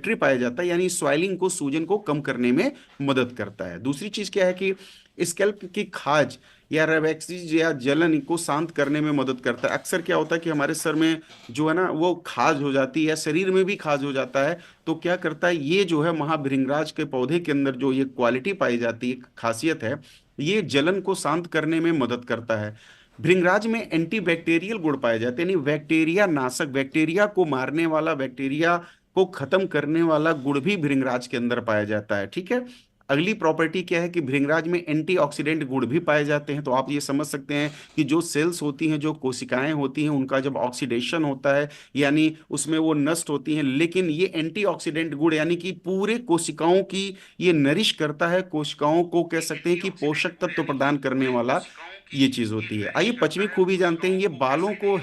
Symmetry पाया जाता है, यानी स्वेलिंग को, सूजन को कम करने में मदद करता है। दूसरी चीज क्या है कि स्कैल्प की खाज या रेवेक्सीज या जलन को शांत करने में मदद करता है। अक्सर क्या होता है कि हमारे सर में जो है ना वो खाज हो जाती है, शरीर में भी खाज हो जाता है। तो क्या करता है, ये जो है महाभृंगराज के पौधे के अंदर जो ये क्वालिटी पाई जाती है, खासियत है, ये जलन को शांत करने में मदद करता है। भृंगराज में एंटीबैक्टीरियल गुण पाए जाते हैं, यानी बैक्टीरिया नाशक, बैक्टीरिया को मारने वाला, बैक्टीरिया को खत्म करने वाला गुण भी भृंगराज के अंदर पाया जाता है। ठीक है। अगली प्रॉपर्टी क्या है कि भृंगराज में एंटीऑक्सीडेंट गुण भी पाए जाते हैं। तो आप ये समझ सकते हैं कि जो सेल्स होती हैं, जो कोशिकाएं होती हैं, उनका जब ऑक्सीडेशन होता है, यानी उसमें वो नष्ट होती हैं, लेकिन ये एंटीऑक्सीडेंट गुण यानी कि पूरे कोशिकाओं की ये नरिश करता है, कोशिकाओं को कह सकते हैं कि पोषक तत्व प्रदान करने वाला ये चीज होती है। आइए पश्चिमी खूबी जानते हैं। ये बालों को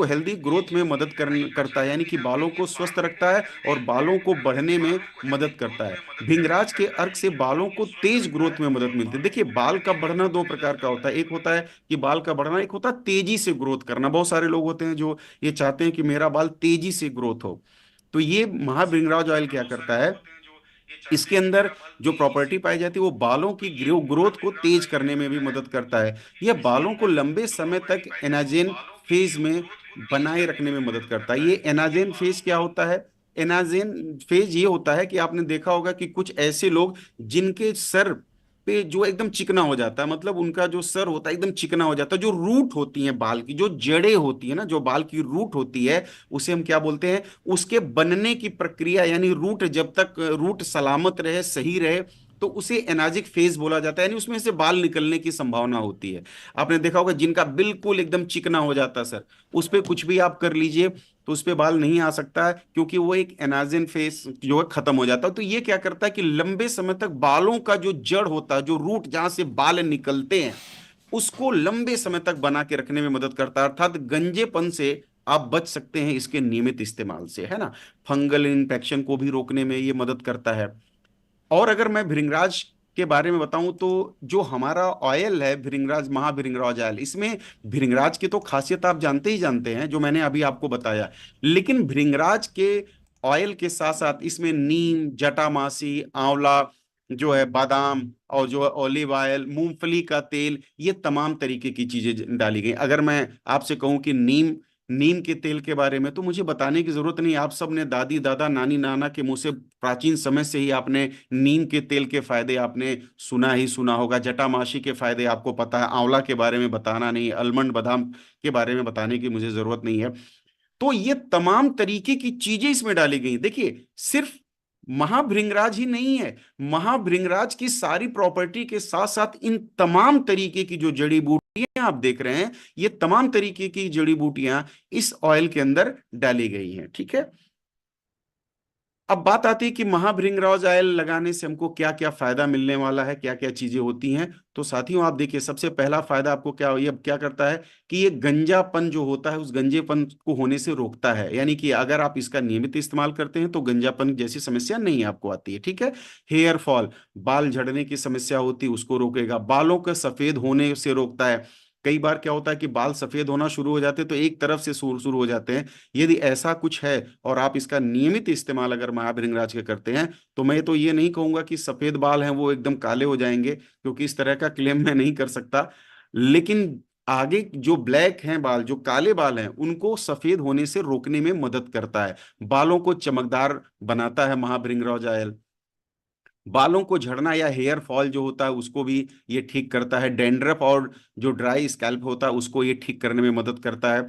हेल्दी ग्रोथ में करता है, यानी कि बालों को स्वस्थ रखता है और बालों को बढ़ने में मदद करता है। भिंगराज के अर्क से बालों को तेज ग्रोथ में मदद मिलती है। देखिए, बाल का बढ़ना दो प्रकार का होता है, एक होता है कि बाल का बढ़ना, एक होता है तेजी से ग्रोथ करना। बहुत सारे लोग होते हैं जो ये चाहते हैं कि मेरा बाल तेजी से ग्रोथ हो। तो ये महाभृंगराज ऑयल क्या करता है, इसके अंदर जो प्रॉपर्टी पाई जाती है वो बालों की ग्रोथ को तेज करने में भी मदद करता है। यह बालों को लंबे समय तक एनाजेन फेज में बनाए रखने में मदद करता है। ये एनाजेन फेज क्या होता है, एनाजेन फेज ये होता है कि आपने देखा होगा कि कुछ ऐसे लोग जिनके सर पे जो एकदम चिकना हो जाता है, मतलब उनका जो सर होता है एकदम चिकना हो जाता है, जो रूट होती है बाल की, जो जड़ें होती है ना, जो बाल की रूट होती है, उसे हम क्या बोलते हैं, उसके बनने की प्रक्रिया, यानी रूट जब तक रूट सलामत रहे, सही रहे, तो उसे एनाजिक फेज बोला जाता है, यानी उसमें से बाल निकलने की संभावना होती है। आपने देखा होगा जिनका बिल्कुल एकदम चिकना हो जाता है सर, उस पे कुछ भी आप कर लीजिए तो उस पे बाल नहीं आ सकता है, क्योंकि वो एक एनाजिन फेज जो है खत्म हो जाता है। तो ये क्या करता है कि लंबे समय तक बालों का जो जड़ होता है, जो रूट जहां से बाल निकलते हैं, उसको लंबे समय तक बना के रखने में मदद करता है, अर्थात गंजेपन से आप बच सकते हैं इसके नियमित इस्तेमाल से, है ना। फंगल इन्फेक्शन को भी रोकने में ये मदद करता है। और अगर मैं भृंगराज के बारे में बताऊं तो जो हमारा ऑयल है भृंगराज, महाभृंगराज ऑयल, इसमें भृंगराज की तो खासियत आप जानते ही जानते हैं जो मैंने अभी आपको बताया, लेकिन भृंगराज के ऑयल के साथ साथ इसमें नीम, जटामासी, आंवला जो है, बादाम, और जो है ऑलिव ऑयल, मूंगफली का तेल, ये तमाम तरीके की चीजें डाली गई। अगर मैं आपसे कहूं कि नीम नीम के तेल के बारे में तो मुझे बताने की जरूरत नहीं, आप सब ने दादी दादा नानी नाना के मुंह से प्राचीन समय से ही आपने नीम के तेल के फायदे आपने सुना ही सुना होगा। जटामासी के फायदे आपको पता है, आंवला के बारे में बताना नहीं, अलमंड बादाम के बारे में बताने की मुझे जरूरत नहीं है। तो ये तमाम तरीके की चीजें इसमें डाली गई। देखिए, सिर्फ महाभृंगराज ही नहीं है, महाभृंगराज की सारी प्रॉपर्टी के साथ साथ इन तमाम तरीके की जो जड़ी बूटियां आप देख रहे हैं, ये तमाम तरीके की जड़ी बूटियां इस ऑयल के अंदर डाली गई हैं। ठीक है। अब बात आती है कि महाभृंगराज ऑयल लगाने से हमको क्या क्या फायदा मिलने वाला है, क्या क्या चीजें होती हैं। तो साथियों, आप देखिए, सबसे पहला फायदा आपको क्या, ये क्या करता है कि ये गंजापन जो होता है उस गंजेपन को होने से रोकता है, यानी कि अगर आप इसका नियमित इस्तेमाल करते हैं तो गंजापन जैसी समस्या नहीं आपको आती है। ठीक है। हेयर फॉल, बाल झड़ने की समस्या होती है उसको रोकेगा, बालों के सफेद होने से रोकता है। कई बार क्या होता है कि बाल सफेद होना शुरू हो जाते हैं तो एक तरफ से शुरू हो जाते हैं। यदि ऐसा कुछ है और आप इसका नियमित इस्तेमाल अगर महाभृंगराज के करते हैं, तो मैं तो ये नहीं कहूंगा कि सफेद बाल हैं वो एकदम काले हो जाएंगे, क्योंकि इस तरह का क्लेम मैं नहीं कर सकता। लेकिन आगे जो ब्लैक हैं बाल, जो काले बाल हैं, उनको सफेद होने से रोकने में मदद करता है। बालों को चमकदार बनाता है महाभृंगराज ऑयल। बालों को झड़ना या हेयर फॉल जो होता है उसको भी ये ठीक करता है। डैंड्रफ और जो ड्राई स्कैल्प होता है उसको ये ठीक करने में मदद करता है।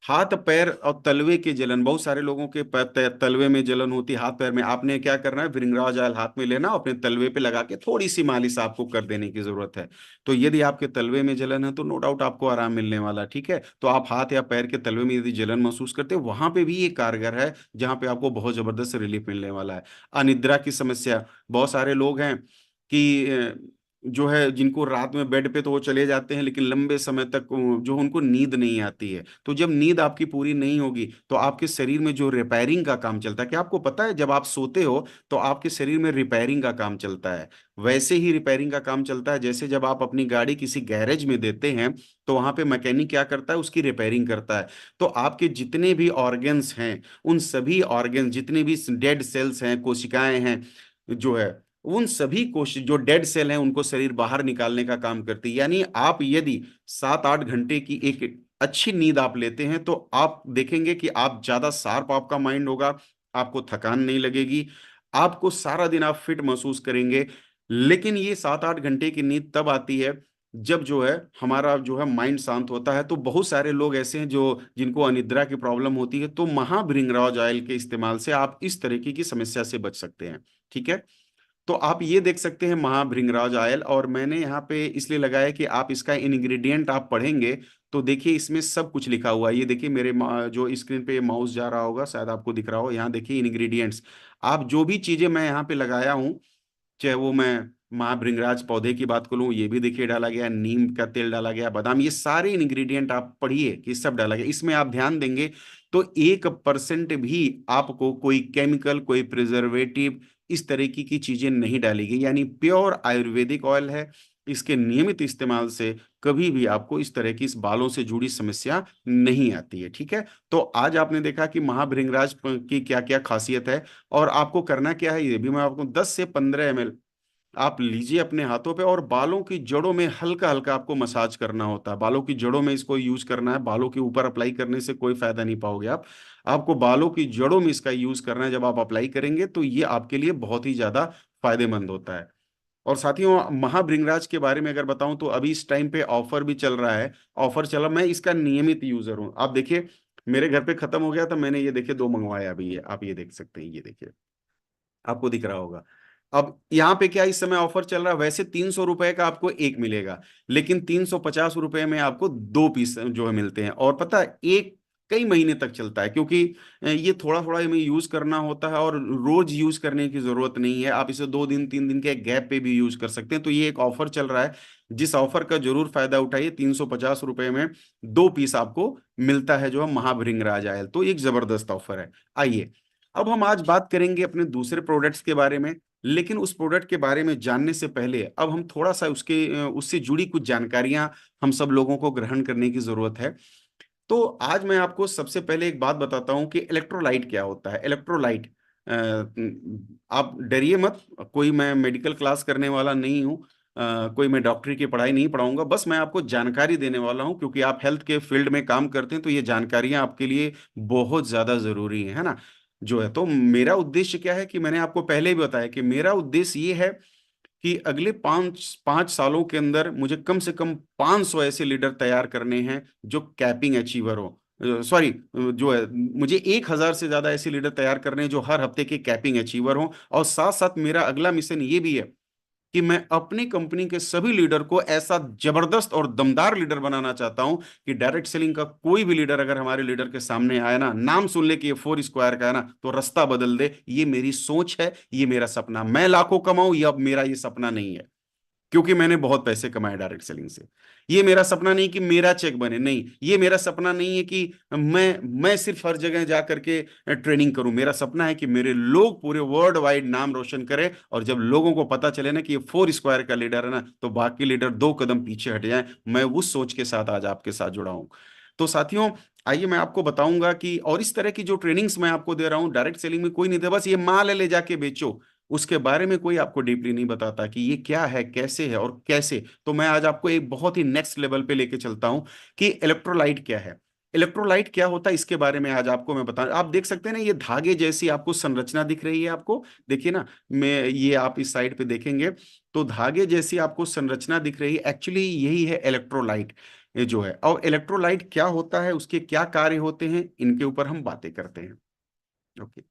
हाथ पैर और तलवे की जलन, बहुत सारे लोगों के तलवे में जलन होती है, हाथ पैर में, आपने क्या करना है, भृंगराज ऑयल हाथ में लेना, अपने तलवे पे लगा के थोड़ी सी मालिश आपको कर देने की जरूरत है। तो यदि आपके तलवे में जलन है तो नो डाउट आपको आराम मिलने वाला है। ठीक है। तो आप हाथ या पैर के तलवे में यदि जलन महसूस करते हैं, वहां पे भी ये कारगर है, जहां पे आपको बहुत जबरदस्त रिलीफ मिलने वाला है। अनिद्रा की समस्या, बहुत सारे लोग हैं कि जो है जिनको रात में बेड पे तो वो चले जाते हैं, लेकिन लंबे समय तक जो उनको नींद नहीं आती है, तो जब नींद आपकी पूरी नहीं होगी तो आपके शरीर में जो रिपेयरिंग का काम चलता है, क्या आपको पता है जब आप सोते हो तो आपके शरीर में रिपेयरिंग का काम चलता है। वैसे ही रिपेयरिंग का काम चलता है जैसे जब आप अपनी गाड़ी किसी गैरेज में देते हैं तो वहां पे मैकेनिक क्या करता है, उसकी रिपेयरिंग करता है। तो आपके जितने भी ऑर्गन्स हैं, उन सभी ऑर्गन्स, जितने भी डेड सेल्स हैं, कोशिकाएं हैं, जो है उन सभी कोशिश जो डेड सेल हैं उनको शरीर बाहर निकालने का काम करती है। यानी आप यदि 7-8 घंटे की एक अच्छी नींद आप लेते हैं तो आप देखेंगे कि आप ज्यादा शार्प आपका माइंड होगा, आपको थकान नहीं लगेगी, आपको सारा दिन आप फिट महसूस करेंगे। लेकिन ये 7-8 घंटे की नींद तब आती है जब जो है हमारा जो है माइंड शांत होता है। तो बहुत सारे लोग ऐसे हैं जो जिनको अनिद्रा की प्रॉब्लम होती है, तो महाभृंगराज ऑयल के इस्तेमाल से आप इस तरीके की समस्या से बच सकते हैं। ठीक है, तो आप ये देख सकते हैं महाभृंगराज ऑयल, और मैंने यहाँ पे इसलिए लगाया कि आप इसका इंग्रेडिएंट आप पढ़ेंगे तो देखिए इसमें सब कुछ लिखा हुआ है। ये देखिए मेरे जो स्क्रीन पे माउस जा रहा होगा, शायद आपको दिख रहा हो, यहाँ देखिए इंग्रेडिएंट्स। आप जो भी चीजें मैं यहाँ पे लगाया हूँ, चाहे वो मैं महाभृंगराज पौधे की बात करूं, ये भी देखिए डाला गया, नीम का तेल डाला गया, बादाम, ये सारे इंग्रेडिएंट आप पढ़िए कि सब डाला गया। इसमें आप ध्यान देंगे तो 1% भी आपको कोई केमिकल, कोई प्रिजर्वेटिव, इस तरीके की चीजें नहीं डाली गई, यानी प्योर आयुर्वेदिक ऑयल है। इसके नियमित इस्तेमाल से कभी भी आपको इस तरह की इस बालों से जुड़ी समस्या नहीं आती है। ठीक है, तो आज आपने देखा कि महाभृंगराज की क्या क्या खासियत है, और आपको करना क्या है ये भी मैं आपको 10 से 15 ml आप लीजिए अपने हाथों पे, और बालों की जड़ों में हल्का हल्का आपको मसाज करना होता है। बालों की जड़ों में इसको यूज करना है, बालों के ऊपर अप्लाई करने से कोई फायदा नहीं पाओगे आप, आपको बालों की जड़ों में इसका यूज करना है। जब आप अप्लाई करेंगे तो ये आपके लिए बहुत ही ज्यादा फायदेमंद होता है। और साथियों, महाभृंगराज के बारे में अगर बताऊं तो अभी इस टाइम पे ऑफर भी चल रहा है। ऑफर चला, मैं इसका नियमित यूजर हूं। आप देखिए मेरे घर पे खत्म हो गया था, मैंने ये देखिए 2 मंगवाया अभी, ये आप ये देख सकते हैं, ये देखिए आपको दिख रहा होगा। अब यहाँ पे क्या इस समय ऑफर चल रहा है, वैसे 300 रुपए का आपको एक मिलेगा, लेकिन 350 रुपए में आपको 2 पीस जो है मिलते हैं। और पता है एक कई महीने तक चलता है, क्योंकि ये थोड़ा थोड़ा हमें यूज करना होता है और रोज यूज करने की जरूरत नहीं है। आप इसे 2 दिन 3 दिन के गैप पे भी यूज कर सकते हैं। तो ये एक ऑफर चल रहा है, जिस ऑफर का जरूर फायदा उठाइए। 350 रुपए में 2 पीस आपको मिलता है जो है महाभृंगराज आयल, तो एक जबरदस्त ऑफर है। आइए अब हम आज बात करेंगे अपने दूसरे प्रोडक्ट्स के बारे में, लेकिन उस प्रोडक्ट के बारे में जानने से पहले अब हम थोड़ा सा उससे जुड़ी कुछ जानकारियां हम सब लोगों को ग्रहण करने की जरूरत है। तो आज मैं आपको सबसे पहले एक बात बताता हूं कि इलेक्ट्रोलाइट क्या होता है। इलेक्ट्रोलाइट, आप डरिए मत, कोई मैं मेडिकल क्लास करने वाला नहीं हूं, कोई मैं डॉक्टरी की पढ़ाई नहीं पढ़ाऊंगा, बस मैं आपको जानकारी देने वाला हूं, क्योंकि आप हेल्थ के फील्ड में काम करते हैं तो ये जानकारियां आपके लिए बहुत ज्यादा जरूरी है ना। जो है तो मेरा उद्देश्य क्या है कि मैंने आपको पहले भी बताया कि मेरा उद्देश्य ये है कि अगले 5 5 सालों के अंदर मुझे कम से कम 500 ऐसे लीडर तैयार करने हैं जो कैपिंग अचीवर हो, सॉरी, जो है मुझे 1,000 से ज्यादा ऐसे लीडर तैयार करने हैं जो हर हफ्ते के कैपिंग अचीवर हों। और साथ साथ मेरा अगला मिशन ये भी है कि मैं अपनी कंपनी के सभी लीडर को ऐसा जबरदस्त और दमदार लीडर बनाना चाहता हूं कि डायरेक्ट सेलिंग का कोई भी लीडर अगर हमारे लीडर के सामने आए ना, नाम सुन ले कि ये 4 स्क्वायर का है ना, तो रास्ता बदल दे। ये मेरी सोच है, ये मेरा सपना, मैं लाखों कमाऊं, ये अब मेरा ये सपना नहीं है, क्योंकि मैंने बहुत पैसे कमाए डायरेक्ट सेलिंग से। ये मेरा सपना नहीं कि मेरा चेक बने, नहीं, ये मेरा सपना नहीं है कि मैं सिर्फ हर जगह जा करके ट्रेनिंग करूं। मेरा सपना है कि मेरे लोग पूरे वर्ल्ड वाइड नाम रोशन करें, और जब लोगों को पता चले ना कि ये 4 स्क्वायर का लीडर है ना, तो बाकी लीडर 2 कदम पीछे हट जाएं। मैं उस सोच के साथ आज आपके साथ जुड़ा हूं। तो साथियों, आइए मैं आपको बताऊंगा कि, और इस तरह की जो ट्रेनिंग्स मैं आपको दे रहा हूं, डायरेक्ट सेलिंग में कोई नहीं दे, बस ये माल है ले जाके बेचो, उसके बारे में कोई आपको डीपली नहीं बताता कि ये क्या है, कैसे है और कैसे। तो मैं आज आपको एक बहुत ही नेक्स्ट लेवल पे लेके चलता हूं कि इलेक्ट्रोलाइट क्या है। इलेक्ट्रोलाइट क्या होता है इसके बारे में आज आपको मैं बता, आप देख सकते हैं ना, ये धागे जैसी आपको संरचना दिख रही है आपको, देखिए ना, मैं ये आप इस साइड पे देखेंगे तो धागे जैसी आपको संरचना दिख रही है, एक्चुअली यही है इलेक्ट्रोलाइट। ये जो है, और इलेक्ट्रोलाइट क्या होता है, उसके क्या कार्य होते हैं, इनके ऊपर हम बातें करते हैं। ओके,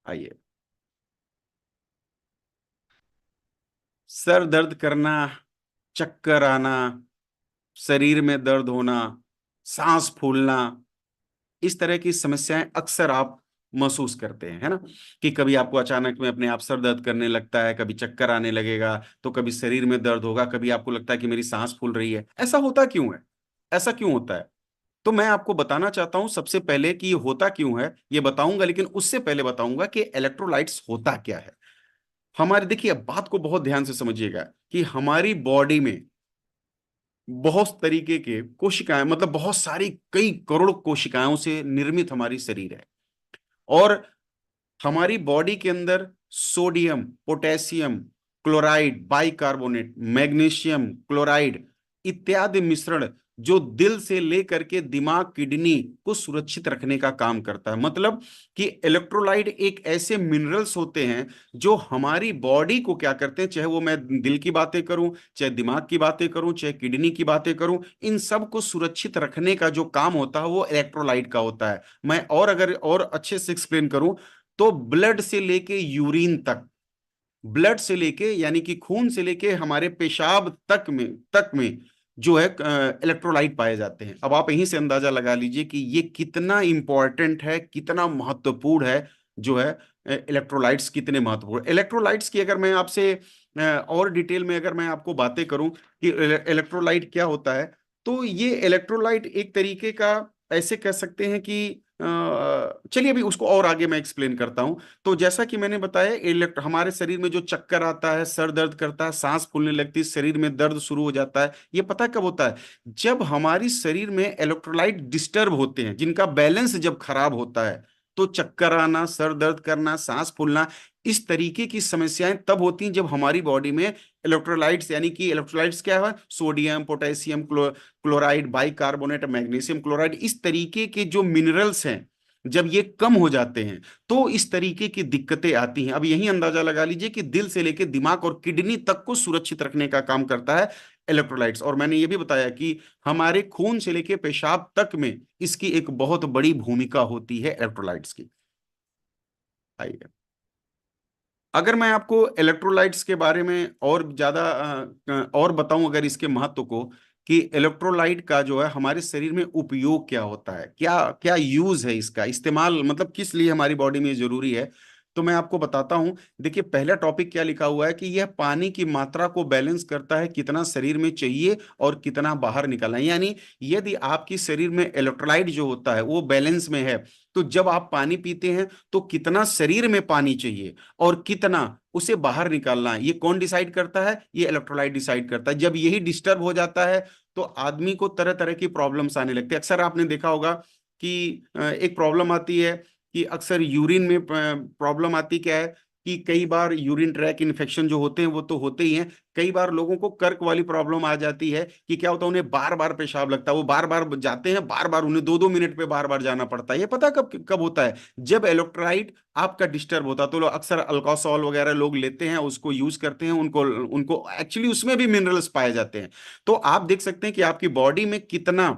आइए। सर दर्द करना, चक्कर आना, शरीर में दर्द होना, सांस फूलना, इस तरह की समस्याएं अक्सर आप महसूस करते हैं, है ना? कि कभी आपको अचानक में अपने आप सर दर्द करने लगता है, कभी चक्कर आने लगेगा, तो कभी शरीर में दर्द होगा, कभी आपको लगता है कि मेरी सांस फूल रही है। ऐसा होता क्यों है? ऐसा क्यों होता है? तो मैं आपको बताना चाहता हूं सबसे पहले कि ये होता क्यों है, ये बताऊंगा, लेकिन उससे पहले बताऊंगा कि इलेक्ट्रोलाइट्स होता क्या है। हमारे, देखिए बात को बहुत ध्यान से समझिएगा कि हमारी बॉडी में बहुत तरीके के कोशिकाएं, मतलब बहुत सारी कई करोड़ कोशिकाओं से निर्मित हमारी शरीर है। और हमारी बॉडी के अंदर sodium, potassium, chloride, bicarbonate, magnesium chloride इत्यादि मिश्रण जो दिल से लेकर के दिमाग, किडनी को सुरक्षित रखने का काम करता है। मतलब कि इलेक्ट्रोलाइट एक ऐसे मिनरल्स होते हैं जो हमारी बॉडी को क्या करते हैं, चाहे वो मैं दिल की बातें करूं, चाहे दिमाग की बातें करूं, चाहे किडनी की बातें करूं, इन सब को सुरक्षित रखने का जो काम होता है वो इलेक्ट्रोलाइट का होता है। मैं और अगर और अच्छे से एक्सप्लेन करूं तो ब्लड से लेके यूरिन तक, ब्लड से लेके यानी कि खून से लेके हमारे पेशाब तक में जो है इलेक्ट्रोलाइट पाए जाते हैं। अब आप यहीं से अंदाजा लगा लीजिए कि ये कितना इंपॉर्टेंट है, कितना महत्वपूर्ण है, जो है इलेक्ट्रोलाइट्स कितने महत्वपूर्ण। इलेक्ट्रोलाइट्स की अगर मैं आपसे और डिटेल में अगर मैं आपको बातें करूं कि इलेक्ट्रोलाइट क्या होता है, तो ये इलेक्ट्रोलाइट एक तरीके का, ऐसे कह सकते हैं कि चलिए अभी उसको और आगे मैं एक्सप्लेन करता हूं। तो जैसा कि मैंने बताया, हमारे शरीर में जो चक्कर आता है, सर दर्द करता है, सांस फूलने लगती है, शरीर में दर्द शुरू हो जाता है, ये पता कब होता है? जब हमारी शरीर में इलेक्ट्रोलाइट डिस्टर्ब होते हैं, जिनका बैलेंस जब खराब होता है, तो चक्कर आना, सर दर्द करना, सांस फूलना, इस तरीके की समस्याएं तब होती हैं जब हमारी बॉडी में इलेक्ट्रोलाइट्स, यानी कि इलेक्ट्रोलाइट्स क्या है, sodium, potassium, chloride, bicarbonate, magnesium chloride, इस तरीके के जो मिनरल्स हैं, जब ये कम हो जाते हैं तो इस तरीके की दिक्कतें आती हैं। अब यही अंदाजा लगा लीजिए कि दिल से लेकर दिमाग और किडनी तक को सुरक्षित रखने का काम करता है इलेक्ट्रोलाइट्स। और मैंने ये भी बताया कि हमारे खून से लेकर पेशाब तक में इसकी एक बहुत बड़ी भूमिका होती है इलेक्ट्रोलाइट्स की। आइए, अगर मैं आपको इलेक्ट्रोलाइट्स के बारे में और ज्यादा और बताऊं, अगर इसके महत्व को, कि इलेक्ट्रोलाइट का जो है हमारे शरीर में उपयोग क्या होता है, क्या क्या यूज है इसका, इस्तेमाल मतलब किस लिए हमारी बॉडी में जरूरी है, तो मैं आपको बताता हूं। देखिए पहला टॉपिक क्या लिखा हुआ है कि यह पानी की मात्रा को बैलेंस करता है, कितना शरीर में चाहिए और कितना बाहर निकलना है। यानी यदि आपकी शरीर में इलेक्ट्रोलाइट जो होता है वो बैलेंस में है, तो जब आप पानी पीते हैं तो कितना शरीर में पानी चाहिए और कितना उसे बाहर निकालना है, ये कौन डिसाइड करता है? ये इलेक्ट्रोलाइट डिसाइड करता है। जब यही डिस्टर्ब हो जाता है तो आदमी को तरह तरह की प्रॉब्लम्स आने लगती है। अक्सर आपने देखा होगा कि एक प्रॉब्लम आती है कि अक्सर यूरिन में प्रॉब्लम आती क्या है कि कई बार यूरिन ट्रैक इन्फेक्शन जो होते हैं वो तो होते ही हैं, कई बार लोगों को कर्क वाली प्रॉब्लम आ जाती है कि क्या होता है, उन्हें बार बार पेशाब लगता है, वो बार बार जाते हैं, बार बार उन्हें दो दो मिनट पे बार बार जाना पड़ता है। ये पता कब कब होता है? जब इलेक्ट्रोलाइट आपका डिस्टर्ब होता है। तो लोग अक्सर अल्कोहल वगैरह लोग लेते हैं, उसको यूज करते हैं, उनको उनको एक्चुअली उसमें भी मिनरल्स पाए जाते हैं। तो आप देख सकते हैं कि आपकी बॉडी में कितना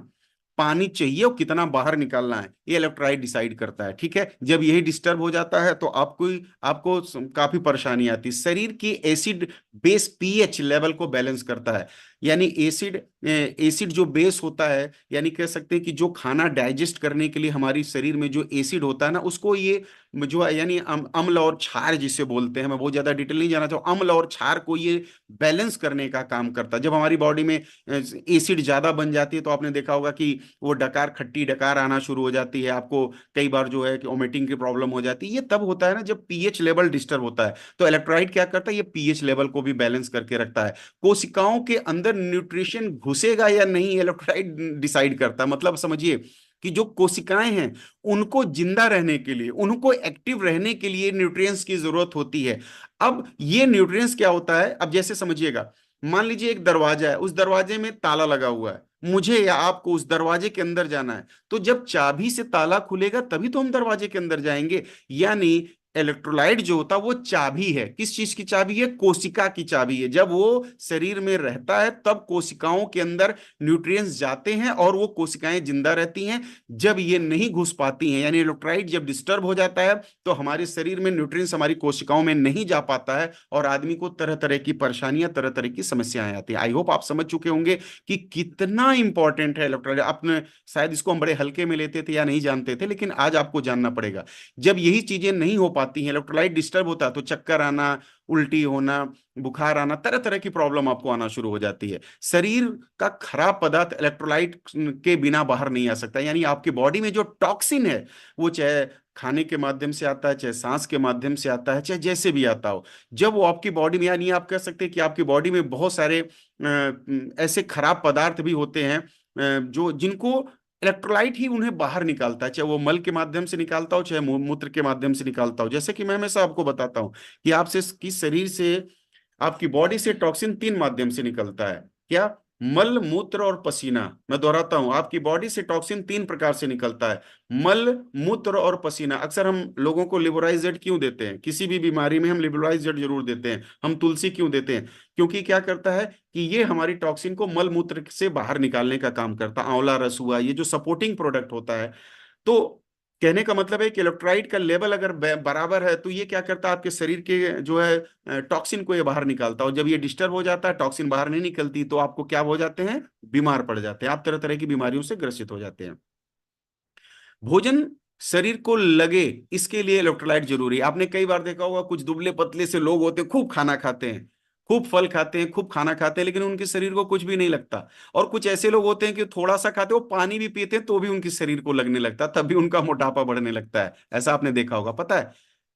पानी चाहिए और कितना बाहर निकालना है, ये इलेक्ट्रोलाइट डिसाइड करता है। ठीक है, जब यही डिस्टर्ब हो जाता है तो आपको आपको काफी परेशानी आती है। शरीर की एसिड बेस पीएच लेवल को बैलेंस करता है। यानी एसिड एसिड जो बेस होता है, यानी कह सकते हैं कि जो खाना डाइजेस्ट करने के लिए हमारी शरीर में जो एसिड होता है ना, उसको ये जो है, यानी अम्ल और क्षार जिसे बोलते हैं, मैं बहुत ज्यादा डिटेल नहीं जाना चाहूँ, अम्ल और क्षार को ये बैलेंस करने का काम करता है। जब हमारी बॉडी में एसिड ज्यादा बन जाती है तो आपने देखा होगा कि वो डकार, खट्टी डकार आना शुरू हो जाती है, आपको कई बार जो है कि वोमिटिंग की प्रॉब्लम हो जाती है। ये तब होता है ना जब पीएच लेवल डिस्टर्ब होता है। तो इलेक्ट्रोलाइट क्या करता है, ये पीएच लेवल को भी बैलेंस करके रखता है। कोशिकाओं के अंदर न्यूट्रिशन घुसेगा या नहीं, इलेक्ट्रोलाइट डिसाइड करता है। मतलब समझिए कि जो कोशिकाएं हैं उनको जिंदा रहने के लिए, उनको एक्टिव रहने के लिए न्यूट्रिएंट्स की जरूरत होती है। अब ये न्यूट्रिएंट्स क्या होता है, अब जैसे समझिएगा, मान लीजिए एक दरवाजा है, उस दरवाजे में ताला लगा हुआ है, मुझे या आपको उस दरवाजे के अंदर जाना है, तो जब चाबी से ताला खुलेगा तभी तो हम दरवाजे के अंदर जाएंगे। यानी इलेक्ट्रोलाइट जो होता है वो चाबी है। किस चीज की चाबी है? कोशिका की चाबी है। जब वो शरीर में रहता है तब कोशिकाओं के अंदर न्यूट्रिएंट्स जाते हैं और वो कोशिकाएं जिंदा रहती हैं। जब ये नहीं घुस पाती हैं, यानी इलेक्ट्रोलाइट जब डिस्टर्ब हो जाता है, तो हमारे शरीर में न्यूट्रिएंट्स हमारी कोशिकाओं में नहीं जा पाता है और आदमी को तरह तरह की परेशानियां, तरह तरह की समस्याएं आती हैं। आई होप आप समझ चुके होंगे कि कितना इंपॉर्टेंट है इलेक्ट्रोलाइट। आपने शायद इसको हम बड़े हल्के में लेते थे या नहीं जानते थे, लेकिन आज आपको जानना पड़ेगा। जब यही चीजें नहीं हो पाती हैं, इलेक्ट्रोलाइट डिस्टर्ब होता है, तो चक्कर आना, उल्टी होना, बुखार आना, तरह तरह की प्रॉब्लम आपको आना शुरू हो जाती है। शरीर का खराब पदार्थ इलेक्ट्रोलाइट के बिना बाहर नहीं आ सकता। यानी आपकी बॉडी में जो टॉक्सिन है, वो चाहे खाने के माध्यम से आता है, चाहे सांस के माध्यम से आता है, चाहे जैसे भी आता हो, जब वो आपकी बॉडी में, यानी आप कह सकते हैं कि आपकी बॉडी में बहुत सारे ऐसे खराब पदार्थ भी होते हैं जो जिनको इलेक्ट्रोलाइट ही उन्हें बाहर निकालता है, चाहे वो मल के माध्यम से निकालता हो, चाहे मूत्र के माध्यम से निकालता हो। जैसे कि मैं हमेशा आपको बताता हूं कि आपसे किस शरीर से, आपकी बॉडी से टॉक्सिन तीन माध्यम से निकलता है। क्या? मल, मूत्र और पसीना। मैं दोहराता हूं, आपकी बॉडी से टॉक्सिन तीन प्रकार से निकलता है: मल, मूत्र और पसीना। अक्सर हम लोगों को लिबोराइज जेड क्यों देते हैं? किसी भी बीमारी में हम लिबोराइज जेड जरूर देते हैं। हम तुलसी क्यों देते हैं? क्योंकि क्या करता है कि ये हमारी टॉक्सिन को मल मूत्र से बाहर निकालने का काम करता है। आंवला रस हुआ, ये जो सपोर्टिंग प्रोडक्ट होता है। तो कहने का मतलब है कि इलेक्ट्रोलाइट का लेवल अगर बराबर है, तो ये क्या करता है, आपके शरीर के जो है टॉक्सिन को ये बाहर निकालता है। और जब ये डिस्टर्ब हो जाता है, टॉक्सिन बाहर नहीं निकलती, तो आपको क्या हो जाते हैं? बीमार पड़ जाते हैं, आप तरह तरह की बीमारियों से ग्रसित हो जाते हैं। भोजन शरीर को लगे, इसके लिए इलेक्ट्रोलाइट जरूरी है। आपने कई बार देखा होगा, कुछ दुबले पतले से लोग होते हैं, खूब खाना खाते हैं, खूब फल खाते हैं, खूब खाना खाते हैं, लेकिन उनके शरीर को कुछ भी नहीं लगता। और कुछ ऐसे लोग होते हैं कि थोड़ा सा खाते, वो पानी भी पीते हैं तो भी उनके शरीर को लगने लगता है, तब भी उनका मोटापा बढ़ने लगता है। ऐसा आपने देखा होगा। पता है,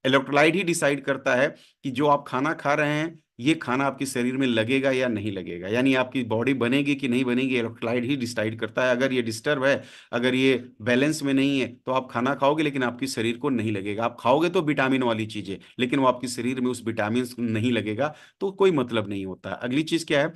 इलेक्ट्रोलाइट ही डिसाइड करता है कि जो आप खाना खा रहे हैं, ये खाना आपके शरीर में लगेगा या नहीं लगेगा, यानी आपकी बॉडी बनेगी कि नहीं बनेगी, इलेक्ट्रोलाइट ही डिसाइड करता है। अगर ये डिस्टर्ब है, अगर ये बैलेंस में नहीं है, तो आप खाना खाओगे लेकिन आपकी शरीर को नहीं लगेगा। आप खाओगे तो विटामिन वाली चीजें, लेकिन वो आपके शरीर में उस विटामिन नहीं लगेगा, तो कोई मतलब नहीं होता। अगली चीज क्या है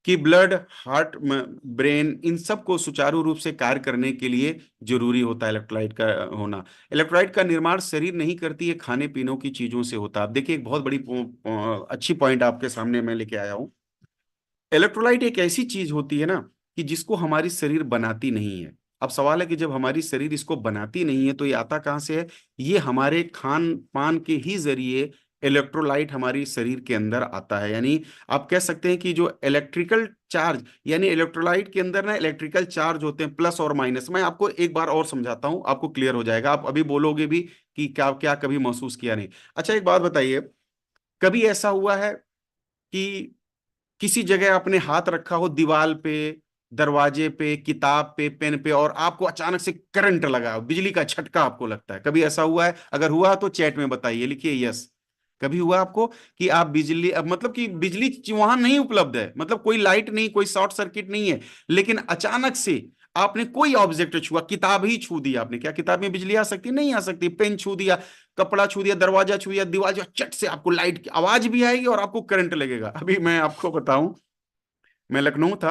कि ब्लड, हार्ट, ब्रेन, इन सब को सुचारू रूप से कार्य करने के लिए जरूरी होता है इलेक्ट्रोलाइट का होना। इलेक्ट्रोलाइट का निर्माण शरीर नहीं करती है, खाने पीनों की चीजों से होता है। आप देखिए, एक बहुत बड़ी अच्छी पॉइंट आपके सामने मैं लेके आया हूँ। इलेक्ट्रोलाइट एक ऐसी चीज होती है ना, कि जिसको हमारी शरीर बनाती नहीं है। अब सवाल है कि जब हमारी शरीर इसको बनाती नहीं है, तो ये आता कहाँ से है? ये हमारे खान पान के ही जरिए इलेक्ट्रोलाइट हमारी शरीर के अंदर आता है। यानी आप कह सकते हैं कि जो इलेक्ट्रिकल चार्ज, यानी इलेक्ट्रोलाइट के अंदर ना इलेक्ट्रिकल चार्ज होते हैं, प्लस और माइनस। मैं आपको एक बार और समझाता हूं, आपको क्लियर हो जाएगा। आप अभी बोलोगे भी कि क्या क्या कभी महसूस किया नहीं। अच्छा, एक बात बताइए, कभी ऐसा हुआ है कि किसी जगह आपने हाथ रखा हो, दीवार पे, दरवाजे पे, किताब पे, पेन पे, और आपको अचानक से करंट लगा हो, बिजली का झटका आपको लगता है? कभी ऐसा हुआ है? अगर हुआ तो चैट में बताइए, लिखिए यस। कभी हुआ आपको कि आप बिजली, अब मतलब कि बिजली वहां नहीं उपलब्ध है, मतलब कोई लाइट नहीं, कोई शॉर्ट सर्किट नहीं है, लेकिन अचानक से आपने कोई ऑब्जेक्ट छुआ, किताब ही छू दी आपने। क्या किताब में बिजली आ सकती? नहीं आ सकती। पेन छू दिया, कपड़ा छू दिया, दरवाजा छू दिया, दीवार, जो चट से आपको लाइट की आवाज भी आएगी और आपको करंट लगेगा। अभी मैं आपको बताऊं, मैं लखनऊ था,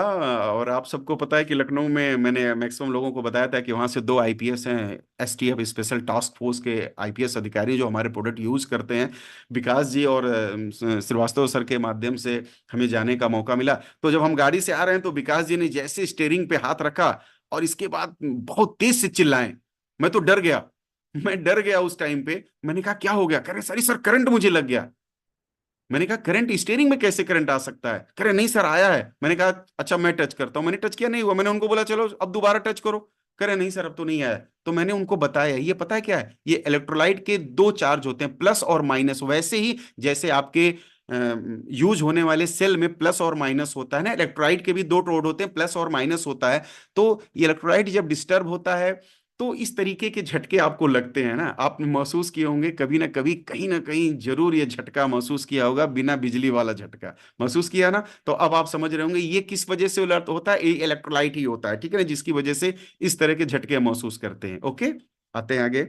और आप सबको पता है कि लखनऊ में, मैंने मैक्सिमम लोगों को बताया था कि वहाँ से दो आईपीएस हैं, एसटीएफ, स्पेशल टास्क फोर्स के आईपीएस अधिकारी जो हमारे प्रोडक्ट यूज़ करते हैं। विकास जी और श्रीवास्तव सर के माध्यम से हमें जाने का मौका मिला। तो जब हम गाड़ी से आ रहे हैं, तो विकास जी ने जैसे स्टेयरिंग पे हाथ रखा और इसके बाद बहुत तेज से चिल्लाए, मैं तो डर गया। मैं डर गया उस टाइम पे। मैंने कहा क्या हो गया? कह रहे सर, सर करंट मुझे लग गया। मैंने कहा करंट? स्टीयरिंग में कैसे करंट आ सकता है? कह रहे नहीं सर, आया है। मैंने कहा अच्छा मैं टच करता हूँ। मैंने टच किया, नहीं हुआ। मैंने उनको बोला चलो अब दोबारा टच करो। कह रहे नहीं सर, अब तो नहीं आया। तो मैंने उनको बताया, ये पता है क्या है? ये इलेक्ट्रोलाइट के दो चार्ज होते हैं, प्लस और माइनस। वैसे ही जैसे आपके यूज होने वाले सेल में प्लस और माइनस होता है ना, इलेक्ट्रोलाइट के भी दो टोड होते हैं, प्लस और माइनस होता है। तो ये इलेक्ट्रोलाइट जब डिस्टर्ब होता है, तो इस तरीके के झटके आपको लगते हैं ना। आपने महसूस किए होंगे कभी ना कभी, कहीं ना कहीं जरूर ये झटका महसूस किया होगा, बिना बिजली वाला झटका महसूस किया ना। तो अब आप समझ रहे होंगे ये किस वजह से अलर्ट होता है। ये इलेक्ट्रोलाइट ही होता है, ठीक है ना, जिसकी वजह से इस तरह के झटके महसूस करते हैं। ओके, आते हैं आगे।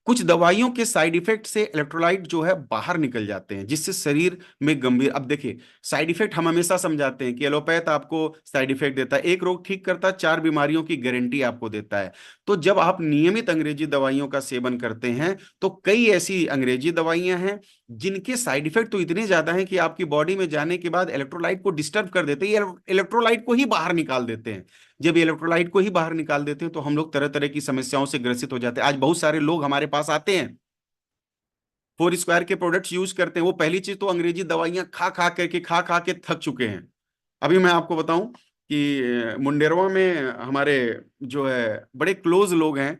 कुछ दवाइयों के साइड इफेक्ट से इलेक्ट्रोलाइट जो है बाहर निकल जाते हैं, जिससे शरीर में गंभीर, अब देखिए साइड इफेक्ट हम हमेशा समझाते हैं कि एलोपैथ आपको साइड इफेक्ट देता है, एक रोग ठीक करता है, चार बीमारियों की गारंटी आपको देता है। तो जब आप नियमित अंग्रेजी दवाइयों का सेवन करते हैं तो कई ऐसी अंग्रेजी दवाइयां हैं जिनके साइड इफेक्ट तो इतने ज्यादा हैं कि आपकी बॉडी में जाने के बाद इलेक्ट्रोलाइट को डिस्टर्ब कर देते हैं, ये इलेक्ट्रोलाइट को ही बाहर निकाल देते हैं। जब ये इलेक्ट्रोलाइट को ही बाहर निकाल देते हैं तो हम लोग तरह तरह की समस्याओं से ग्रसित हो जाते हैं। आज बहुत सारे लोग हमारे पास आते हैं, फोर स्क्वायर के प्रोडक्ट्स यूज करते हैं, वो पहली चीज तो अंग्रेजी दवाइयां खा खा के थक चुके हैं। अभी मैं आपको बताऊं कि मुंडेरवा में हमारे जो है बड़े क्लोज लोग हैं,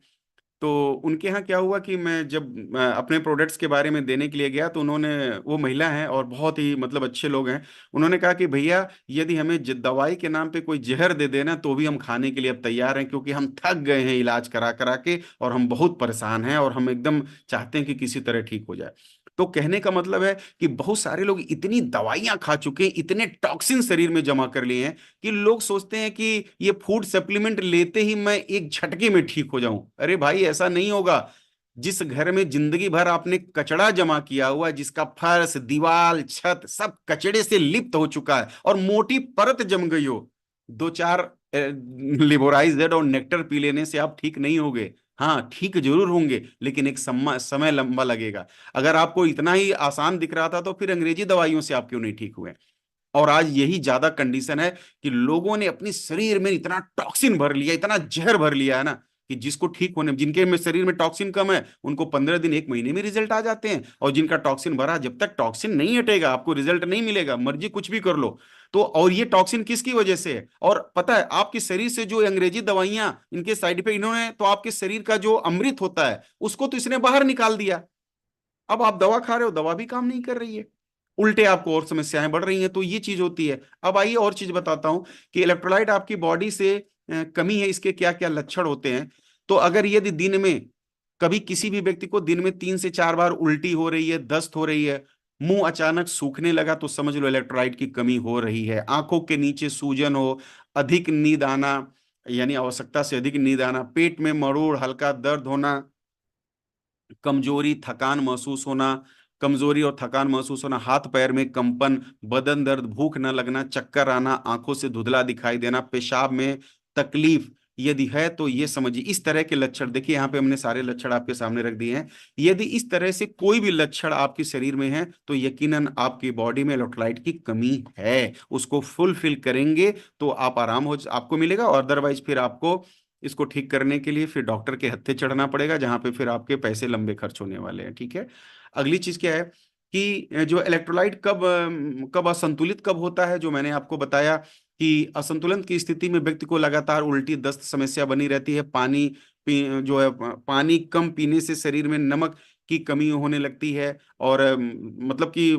तो उनके यहाँ क्या हुआ कि मैं जब अपने प्रोडक्ट्स के बारे में देने के लिए गया तो उन्होंने, वो महिला हैं और बहुत ही मतलब अच्छे लोग हैं, उन्होंने कहा कि भैया यदि हमें दवाई के नाम पे कोई जहर दे देना तो भी हम खाने के लिए अब तैयार हैं, क्योंकि हम थक गए हैं इलाज करा करा के और हम बहुत परेशान हैं और हम एकदम चाहते हैं कि किसी तरह ठीक हो जाए। तो कहने का मतलब है कि बहुत सारे लोग इतनी दवाइयां खा चुके हैं, इतने टॉक्सिन शरीर में जमा कर लिए हैं कि लोग सोचते हैं कि ये फूड सप्लीमेंट लेते ही मैं एक झटके में ठीक हो जाऊं। अरे भाई ऐसा नहीं होगा। जिस घर में जिंदगी भर आपने कचड़ा जमा किया हुआ है, जिसका फर्श दीवार छत सब कचड़े से लिप्त हो चुका है और मोटी परत जम गई हो, दो चार लिबोराइजेड और नेक्टर पी लेने से आप ठीक नहीं होगे। हाँ ठीक जरूर होंगे, लेकिन एक समय लंबा लगेगा। अगर आपको इतना ही आसान दिख रहा था तो फिर अंग्रेजी दवाइयों से आप क्यों नहीं ठीक हुए। और आज यही ज्यादा कंडीशन है कि लोगों ने अपने शरीर में इतना टॉक्सिन भर लिया, इतना जहर भर लिया है ना, कि जिसको ठीक होने, जिनके में शरीर में टॉक्सिन कम है उनको 15 दिन एक महीने में रिजल्ट आ जाते हैं, और जिनका टॉक्सिन भरा, जब तक टॉक्सिन नहीं हटेगा आपको रिजल्ट नहीं मिलेगा, मर्जी कुछ भी कर लो। तो और ये टॉक्सिन किसकी वजह से है, और पता है आपके शरीर से जो अंग्रेजी दवाइयां इनके साइड इफेक्ट, इन्होंने तो आपके शरीर का जो अमृत होता है उसको तो इसने बाहर निकाल दिया। अब आप दवा खा रहे हो, दवा भी काम नहीं कर रही है, उल्टे आपको और समस्याएं बढ़ रही हैं, तो ये चीज होती है। अब आइए और चीज बताता हूं कि इलेक्ट्रोलाइट आपकी बॉडी से कमी है, इसके क्या क्या लक्षण होते हैं। तो अगर यदि दिन में कभी किसी भी व्यक्ति को दिन में 3 से 4 बार उल्टी हो रही है, दस्त हो रही है, मुंह अचानक सूखने लगा, तो समझ लो इलेक्ट्रोलाइट की कमी हो रही है। आंखों के नीचे सूजन हो, अधिक नींद आना यानी आवश्यकता से अधिक नींद आना, पेट में मरोड़ हल्का दर्द होना, कमजोरी थकान महसूस होना, कमजोरी और थकान महसूस होना, हाथ पैर में कंपन, बदन दर्द, भूख न लगना, चक्कर आना, आंखों से धुंधला दिखाई देना, पेशाब में तकलीफ यदि है तो ये समझिए इस तरह के लक्षण, देखिए यहाँ पे हमने सारे लक्षण आपके सामने रख दिए हैं। यदि इस तरह से कोई भी लक्षण आपके शरीर में है तो यकीनन आपकी बॉडी में इलेक्ट्रोलाइट की कमी है, उसको फुलफिल करेंगे तो आप आराम हो आपको मिलेगा, और अदरवाइज फिर आपको इसको ठीक करने के लिए फिर डॉक्टर के हत्थे चढ़ना पड़ेगा, जहां पे फिर आपके पैसे लंबे खर्च होने वाले हैं। ठीक है। अगली चीज क्या है कि जो इलेक्ट्रोलाइट कब असंतुलित कब होता है, जो मैंने आपको बताया कि असंतुलन की स्थिति में व्यक्ति को लगातार उल्टी दस्त समस्या बनी रहती है, पानी जो है पानी कम पीने से शरीर में नमक की कमी होने लगती है, और मतलब कि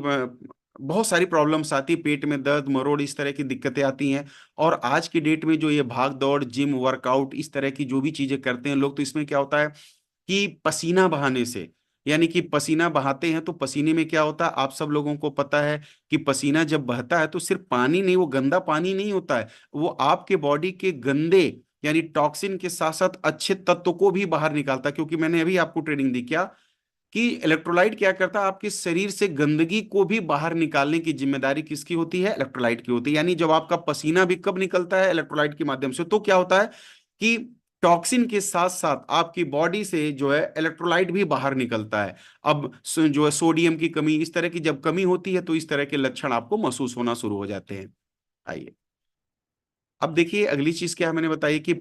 बहुत सारी प्रॉब्लम्स आती है, पेट में दर्द मरोड़ इस तरह की दिक्कतें आती हैं। और आज की डेट में जो ये भाग दौड़ जिम वर्कआउट इस तरह की जो भी चीजें करते हैं लोग, तो इसमें क्या होता है कि पसीना बहाने से, यानी कि पसीना बहाते हैं तो पसीने में क्या होता है आप सब लोगों को पता है कि पसीना जब बहता है तो सिर्फ पानी नहीं, वो गंदा पानी नहीं होता है, वो आपके बॉडी के गंदे यानी टॉक्सिन के साथ साथ अच्छे तत्व को भी बाहर निकालता है। क्योंकि मैंने अभी आपको ट्रेनिंग दी क्या कि इलेक्ट्रोलाइट क्या करता है, आपके शरीर से गंदगी को भी बाहर निकालने की जिम्मेदारी किसकी होती है, इलेक्ट्रोलाइट की होती है। यानी जब आपका पसीना भी कब निकलता है, इलेक्ट्रोलाइट के माध्यम से, तो क्या होता है कि टॉक्सिन के साथ साथ आपकी बॉडी से जो है इलेक्ट्रोलाइट भी बाहर निकलता है। अब जो है सोडियम की कमी इस तरह की जब कमी होती है तो इस तरह के लक्षण आपको महसूस होना शुरू हो जाते हैं। आइए अब देखिए अगली चीज क्या है, मैंने बताई कि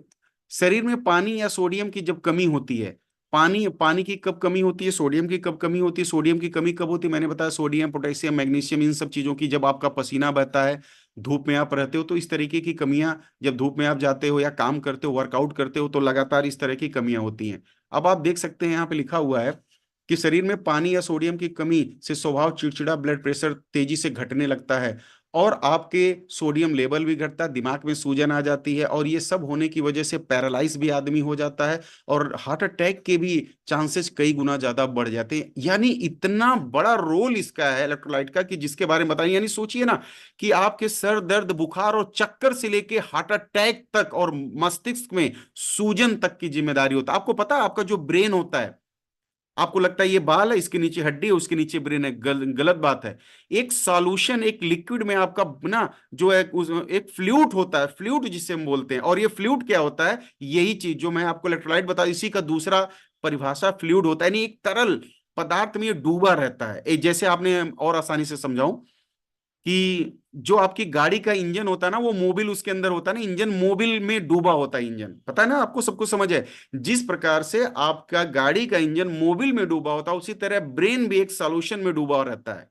शरीर में पानी या सोडियम की जब कमी होती है, पानी पानी की कब कमी होती है, सोडियम की कब कमी होती है, सोडियम की कमी कब होती है, मैंने बताया सोडियम पोटेशियम मैग्नीशियम इन सब चीजों की, जब आपका पसीना बहता है, धूप में आप रहते हो, तो इस तरीके की कमियां, जब धूप में आप जाते हो या काम करते हो वर्कआउट करते हो तो लगातार इस तरह की कमियां होती हैं। अब आप देख सकते हैं यहाँ पे लिखा हुआ है कि शरीर में पानी या सोडियम की कमी से स्वभाव चिड़चिड़ा, ब्लड प्रेशर तेजी से घटने लगता है, और आपके सोडियम लेवल भी घटता है, दिमाग में सूजन आ जाती है, और ये सब होने की वजह से पैरालाइज भी आदमी हो जाता है, और हार्ट अटैक के भी चांसेस कई गुना ज्यादा बढ़ जाते हैं। यानी इतना बड़ा रोल इसका है इलेक्ट्रोलाइट का कि जिसके बारे में बताइए, यानी सोचिए ना कि आपके सर दर्द बुखार और चक्कर से लेके हार्ट अटैक तक और मस्तिष्क में सूजन तक की जिम्मेदारी होता है। आपको पता है आपका जो ब्रेन होता है आपको लगता है ये बाल है, इसके नीचे हड्डी है, उसके नीचे ब्रेन है। गलत बात है। एक सॉल्यूशन, एक लिक्विड में आपका ना जो है एक फ्लूइड होता है, फ्लूइड जिसे हम बोलते हैं। और ये फ्लूइड क्या होता है? यही चीज जो मैं आपको इलेक्ट्रोलाइट बता, इसी का दूसरा परिभाषा फ्लूइड होता है, यानी एक तरल पदार्थ में ये डूबा रहता है। जैसे आपने और आसानी से समझाऊं कि जो आपकी गाड़ी का इंजन होता है ना, वो मोबिल उसके अंदर होता है ना, इंजन मोबिल में डूबा होता है। इंजन पता है ना आपको, सबको समझ है। जिस प्रकार से आपका गाड़ी का इंजन मोबिल में डूबा होता है, उसी तरह ब्रेन भी एक सॉल्यूशन में डूबा रहता है।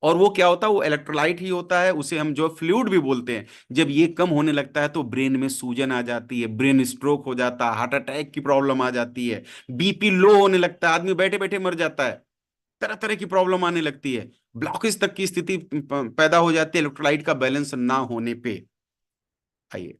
और वो क्या होता है? वो इलेक्ट्रोलाइट ही होता है, उसे हम जो फ्लूइड भी बोलते हैं। जब ये कम होने लगता है तो ब्रेन में सूजन आ जाती है, ब्रेन स्ट्रोक हो जाता है, हार्ट अटैक की प्रॉब्लम आ जाती है, बीपी लो होने लगता है, आदमी बैठे बैठे मर जाता है, तरह तरह की प्रॉब्लम आने लगती है, ब्लॉकेज तक की स्थिति पैदा हो जाती है इलेक्ट्रोलाइट का बैलेंस ना होने पे। आइए,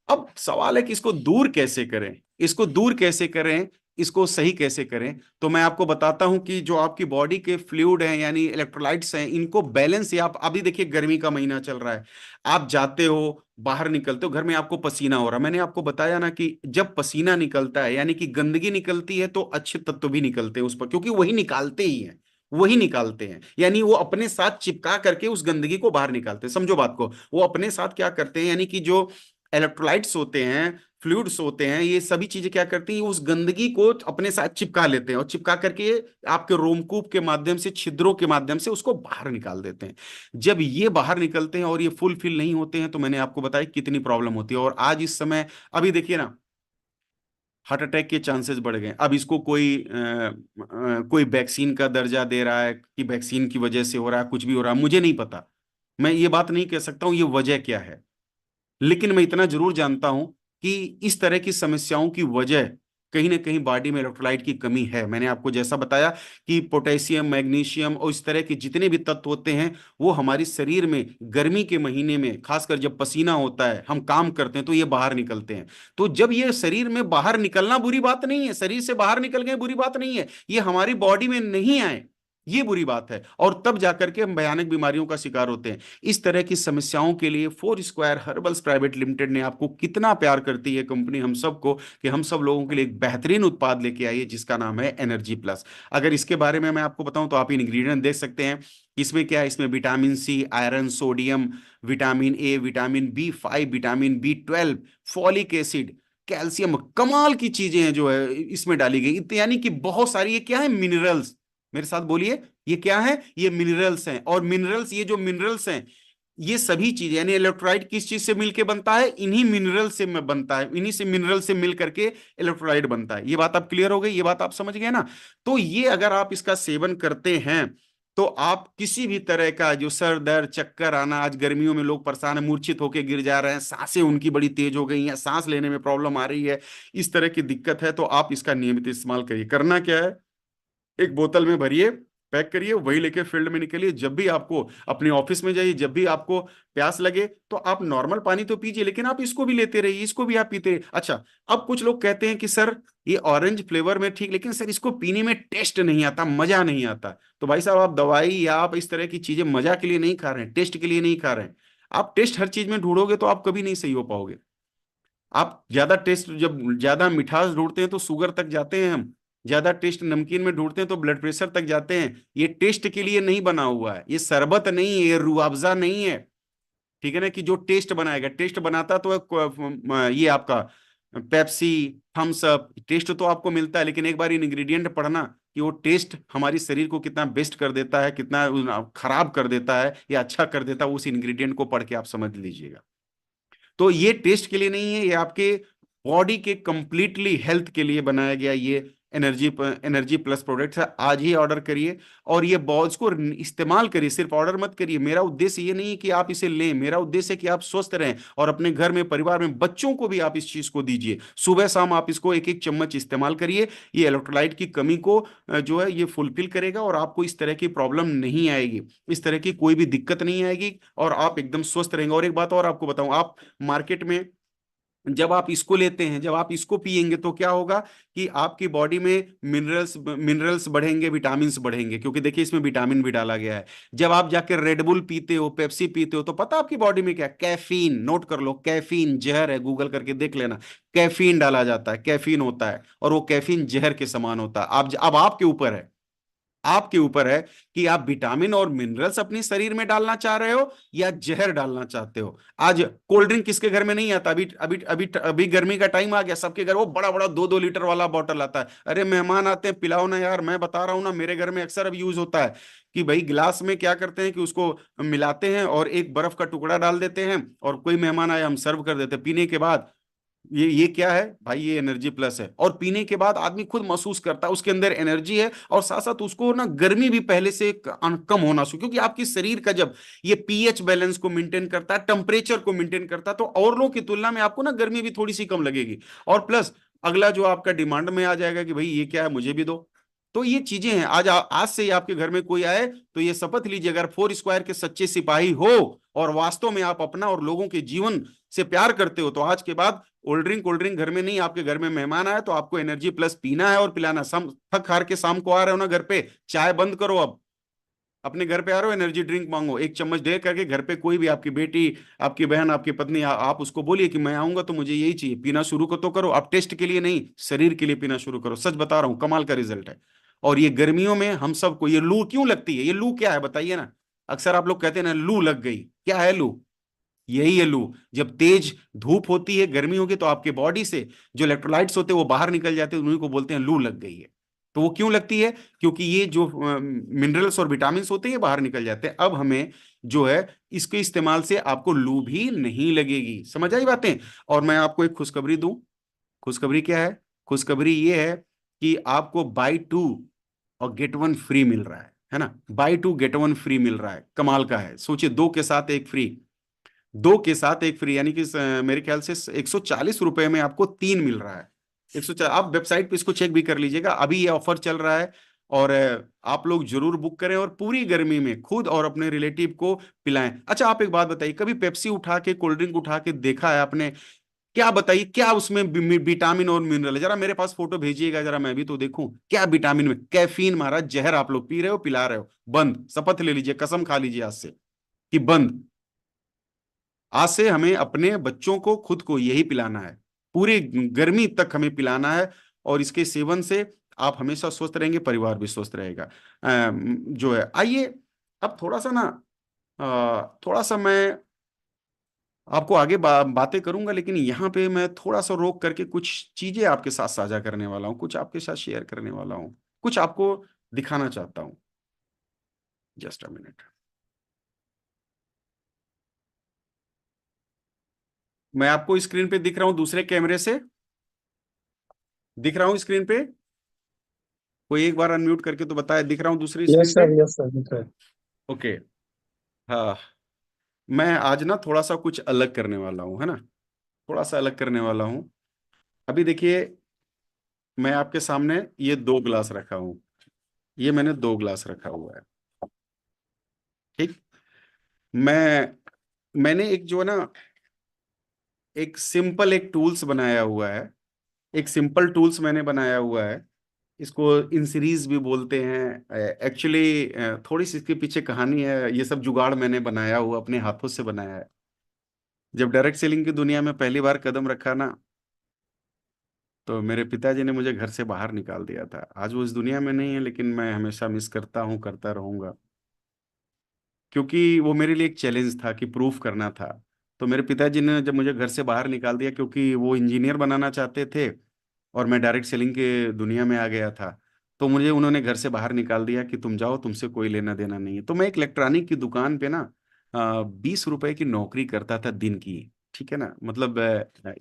अब सवाल है कि इसको दूर कैसे करें, इसको दूर कैसे करें, इसको सही कैसे करें। तो मैं आपको बताता हूं कि जो आपकी बॉडी के फ्लूइड हैं, यानी इलेक्ट्रोलाइट्स हैं, इनको बैलेंस, या आप अभी देखिए गर्मी का महीना चल रहा है, आप जाते हो, बाहर निकलते हो, घर में आपको पसीना हो रहा है। मैंने आपको बताया ना कि जब पसीना निकलता है, यानी कि गंदगी निकलती है, तो अच्छे तत्व भी निकलते हैं उस पर, क्योंकि वही निकालते ही हैं, वही निकालते हैं। यानी वो अपने साथ चिपका करके उस गंदगी को बाहर निकालते हैं। समझो बात को, वो अपने साथ क्या करते हैं, यानी कि जो इलेक्ट्रोलाइट्स होते हैं, फ्लूइड्स होते हैं, ये सभी चीजें क्या करती हैं, उस गंदगी को अपने साथ चिपका लेते हैं, और चिपका करके आपके रोमकूप के माध्यम से, छिद्रों के माध्यम से उसको बाहर निकाल देते हैं। जब ये बाहर निकलते हैं और ये फुलफिल नहीं होते हैं, तो मैंने आपको बताया कितनी प्रॉब्लम होती है। और आज इस समय अभी देखिए ना, हार्ट अटैक के चांसेस बढ़ गए। अब इसको कोई वैक्सीन का दर्जा दे रहा है कि वैक्सीन की वजह से हो रहा है, कुछ भी हो रहा है, मुझे नहीं पता। मैं ये बात नहीं कह सकता हूं ये वजह क्या है, लेकिन मैं इतना जरूर जानता हूं कि इस तरह की समस्याओं की वजह कहीं ना कहीं बॉडी में इलेक्ट्रोलाइट की कमी है। मैंने आपको जैसा बताया कि पोटेशियम, मैग्नीशियम और इस तरह के जितने भी तत्व होते हैं, वो हमारी शरीर में गर्मी के महीने में, खासकर जब पसीना होता है, हम काम करते हैं, तो ये बाहर निकलते हैं। तो जब ये शरीर में बाहर निकलना बुरी बात नहीं है, शरीर से बाहर निकल गए बुरी बात नहीं है, ये हमारी बॉडी में नहीं आए, ये बुरी बात है। और तब जाकर के हम भयानक बीमारियों का शिकार होते हैं। इस तरह की समस्याओं के लिए four square herbals private limited ने, आपको कितना प्यार करती है कंपनी हम सबको, कि हम सब लोगों के लिए एक बेहतरीन उत्पाद लेके आई है, जिसका नाम है एनर्जी प्लस। अगर इसके बारे में मैं आपको बताऊं तो आप इंग्रेडिएंट देख सकते हैं। इसमें क्या है? इसमें vitamin C, iron, sodium, vitamin A, vitamin B 5, vitamin B 12, folic acid, calcium, कमाल की चीजें हैं जो है इसमें डाली गई। यानी कि बहुत सारी, ये क्या है? मिनरल्स। मेरे साथ बोलिए, ये क्या है? ये मिनरल्स हैं। और मिनरल्स, ये जो मिनरल्स हैं, ये सभी चीजें, यानी इलेक्ट्रोलाइट किस चीज से मिलके बनता है? इन्हीं मिनरल से में बनता है, इन्हीं से मिनरल से मिल करके इलेक्ट्रोलाइट बनता है। ये बात आप क्लियर हो गई, ये बात आप समझ गए ना? तो ये अगर आप इसका सेवन करते हैं, तो आप किसी भी तरह का जो सर दर्द, चक्कर आना, आज गर्मियों में लोग परेशान है, मूर्छित होकर गिर जा रहे हैं, सांसें उनकी बड़ी तेज हो गई हैं, सांस लेने में प्रॉब्लम आ रही है, इस तरह की दिक्कत है, तो आप इसका नियमित इस्तेमाल करिए। करना क्या है? एक बोतल में भरिए, पैक करिए, वही लेके फील्ड में निकलिए। जब भी आपको अपने ऑफिस में जाइए, जब भी आपको प्यास लगे, तो आप नॉर्मल पानी तो पीजिए, लेकिन आप इसको भी लेते रहिए, इसको भी आप पीते रहिए। अच्छा, अब कुछ लोग कहते हैं कि सर ये ऑरेंज फ्लेवर में ठीक, लेकिन सर इसको पीने में टेस्ट नहीं आता, मजा नहीं आता। तो भाई साहब, आप दवाई या आप इस तरह की चीजें मजा के लिए नहीं खा रहे हैं, टेस्ट के लिए नहीं खा रहे हैं। आप टेस्ट हर चीज में ढूंढोगे तो आप कभी नहीं सही हो पाओगे। आप ज्यादा टेस्ट, जब ज्यादा मिठास ढूंढते हैं तो शुगर तक जाते हैं हम, ज्यादा टेस्ट नमकीन में ढूंढते हैं तो ब्लड प्रेशर तक जाते हैं। ये टेस्ट के लिए नहीं बना हुआ है, ये शरबत नहीं है, ये रूअफ़ज़ा नहीं है। ठीक है ना, कि जो टेस्ट बनाएगा, टेस्ट बनाता तो ये आपका पेप्सी, थम्स अप, टेस्ट तो आपको मिलता है, लेकिन एक बार इन इंग्रेडिएंट पढ़ना कि वो टेस्ट हमारी शरीर को कितना बेस्ट कर देता है, कितना खराब कर देता है या अच्छा कर देता है, उस इंग्रेडिएंट को पढ़ के आप समझ लीजिएगा। तो ये टेस्ट के लिए नहीं है, ये आपके बॉडी के कंप्लीटली हेल्थ के लिए बनाया गया ये एनर्जी प्लस प्रोडक्ट है। आज ही ऑर्डर करिए और ये बॉल्स को इस्तेमाल करिए, सिर्फ ऑर्डर मत करिए। मेरा उद्देश्य ये नहीं है कि आप इसे लें, मेरा उद्देश्य है कि आप स्वस्थ रहें और अपने घर में, परिवार में, बच्चों को भी आप इस चीज को दीजिए। सुबह शाम आप इसको एक एक चम्मच इस्तेमाल करिए। ये इलेक्ट्रोलाइट की कमी को जो है ये फुलफिल करेगा और आपको इस तरह की प्रॉब्लम नहीं आएगी, इस तरह की कोई भी दिक्कत नहीं आएगी और आप एकदम स्वस्थ रहेंगे। और एक बात और आपको बताऊं, आप मार्केट में जब आप इसको लेते हैं, जब आप इसको पिएंगे तो क्या होगा कि आपकी बॉडी में मिनरल्स मिनरल्स बढ़ेंगे, विटामिन बढ़ेंगे, क्योंकि देखिए इसमें विटामिन भी डाला गया है। जब आप जाके रेडबुल पीते हो, पेप्सी पीते हो, तो पता आपकी बॉडी में क्या, कैफीन, नोट कर लो, कैफीन जहर है, गूगल करके देख लेना। कैफीन डाला जाता है, कैफीन होता है, और वो कैफीन जहर के समान होता है। आप अब आपके ऊपर है, आपके ऊपर है कि आप विटामिन और मिनरल्स अपने शरीर में डालना चाह रहे हो या जहर डालना चाहते हो। आज कोल्ड ड्रिंक किसके घर में नहीं आता? अभी अभी अभी अभी गर्मी का टाइम आ गया, सबके घर वो बड़ा बड़ा 2-2 लीटर वाला बॉटल आता है। अरे मेहमान आते हैं, पिलाओ ना यार, मैं बता रहा हूं ना, मेरे घर में अक्सर अब यूज होता है कि भाई गिलास में क्या करते हैं कि उसको मिलाते हैं और एक बर्फ का टुकड़ा डाल देते हैं, और कोई मेहमान आए हम सर्व कर देते हैं। पीने के बाद ये क्या है भाई? ये एनर्जी प्लस है, और पीने के बाद आदमी खुद महसूस करता है उसके अंदर एनर्जी है, और साथ साथ उसको ना गर्मी भी पहले से कम होना शुरू, क्योंकि आपकी शरीर का जब ये पीएच बैलेंस को मेंटेन करता है, टेम्परेचर को मेंटेन करता है, तो और लोगों की तुलना में आपको ना गर्मी भी थोड़ी सी कम लगेगी। और प्लस अगला जो आपका डिमांड में आ जाएगा कि भाई ये क्या है, मुझे भी दो। तो ये चीजें हैं। आज से ही आपके घर में कोई आए तो ये शपथ लीजिए, अगर फोर स्क्वायर के सच्चे सिपाही हो और वास्तव में आप अपना और लोगों के जीवन से प्यार करते हो, तो आज के बाद कोल्ड ड्रिंक घर में नहीं, आपके घर में मेहमान आए तो आपको एनर्जी प्लस पीना है और पिलाना। थक हार के शाम को आ रहे हो ना घर पे, चाय बंद करो अब। अपने घर पे आ रहे हो, एनर्जी ड्रिंक मांगो, एक चम्मच दे करके घर पे कोई भी, आपकी बेटी, आपकी बहन, आपकी पत्नी, आप उसको बोलिए कि मैं आऊंगा तो मुझे यही चाहिए। पीना शुरू को तो करो, आप टेस्ट के लिए नहीं, शरीर के लिए पीना शुरू करो। सच बता रहा हूँ, कमाल का रिजल्ट है। और ये गर्मियों में हम सबको ये लू क्यों लगती है? ये लू क्या है बताइए ना। अक्सर आप लोग कहते हैं ना लू लग गई, क्या है लू? यही है लू। जब तेज धूप होती है, गर्मी होगी, तो आपके बॉडी से जो इलेक्ट्रोलाइट्स होते हैं वो बाहर निकल जाते हैं, उन्हीं को बोलते हैं लू लग गई है। तो वो क्यों लगती है? क्योंकि ये जो मिनरल्स और विटामिन होते हैं ये बाहर निकल जाते हैं। अब हमें जो है, इसके इस्तेमाल से आपको लू भी नहीं लगेगी। समझ आई बातें? और मैं आपको एक खुशखबरी दूं। खुशखबरी क्या है? खुशखबरी ये है कि आपको बाई टू और गेट वन फ्री मिल रहा है ना? Buy two get one free मिल रहा है, कमाल का है। सोचिए, दो के साथ एक फ्री, दो के साथ एक फ्री, यानी कि मेरे ख्याल से 140 रुपए में आपको तीन मिल रहा है। 140, आप वेबसाइट पे इसको चेक भी कर लीजिएगा, अभी ये ऑफर चल रहा है। और आप लोग जरूर बुक करें और पूरी गर्मी में खुद और अपने रिलेटिव को पिलाएं। अच्छा, आप एक बात बताइए, कभी पेप्सी उठा के, कोल्ड ड्रिंक उठा के देखा है आपने? क्या बताइए, क्या उसमें विटामिन और मिनरल है? जरा मेरे पास फोटो भेजिएगा, जरा मैं भी तो देखूं क्या विटामिन में। कैफीन मारा जहर आप लोग पी रहे हो, पिला रहे हो। बंद, शपथ ले लीजिए, कसम खा लीजिए आज से कि बंद। आज से हमें अपने बच्चों को, खुद को यही पिलाना है, पूरी गर्मी तक हमें पिलाना है। और इसके सेवन से आप हमेशा स्वस्थ रहेंगे, परिवार भी स्वस्थ रहेगा। जो है, आइए अब थोड़ा सा ना, थोड़ा सा मैं आपको आगे बातें करूंगा, लेकिन यहाँ पे मैं थोड़ा सा रोक करके कुछ चीजें आपके साथ साझा करने वाला हूँ, कुछ आपके साथ शेयर करने वाला हूँ, कुछ आपको दिखाना चाहता हूँ। Just a minute. मैं आपको स्क्रीन पे दिख रहा हूँ दूसरे कैमरे से, दिख रहा हूँ स्क्रीन पे? कोई एक बार अनम्यूट करके तो बताया, दिख रहा हूँ दूसरी स्क्रीन पे? यस सर दिख रहा है। ओके। हाँ, मैं आज ना थोड़ा सा कुछ अलग करने वाला हूँ, है ना? थोड़ा सा अलग करने वाला हूँ। अभी देखिए, मैं आपके सामने ये दो ग्लास रखा हूँ, ये मैंने दो ग्लास रखा हुआ है। ठीक। मैंने एक जो है ना, एक सिंपल एक टूल्स बनाया हुआ है, एक सिंपल टूल्स मैंने बनाया हुआ है। इसको इन सीरीज भी बोलते हैं। एक्चुअली थोड़ी सी इसके पीछे कहानी है, ये सब जुगाड़ मैंने बनाया हुआ, अपने हाथों से बनाया है। जब डायरेक्ट सेलिंग की दुनिया में पहली बार कदम रखा ना, तो मेरे पिताजी ने मुझे घर से बाहर निकाल दिया था। आज वो इस दुनिया में नहीं है, लेकिन मैं हमेशा मिस करता हूँ, करता रहूंगा, क्योंकि वो मेरे लिए एक चैलेंज था कि प्रूफ करना था। तो मेरे पिताजी ने जब मुझे घर से बाहर निकाल दिया, क्योंकि वो इंजीनियर बनाना चाहते थे और मैं डायरेक्ट सेलिंग के दुनिया में आ गया था, तो मुझे उन्होंने घर से बाहर निकाल दिया कि तुम जाओ, तुमसे कोई लेना देना नहीं है। तो मैं एक इलेक्ट्रॉनिक की दुकान पे ना 20 रुपए की नौकरी करता था दिन की। ठीक है ना? मतलब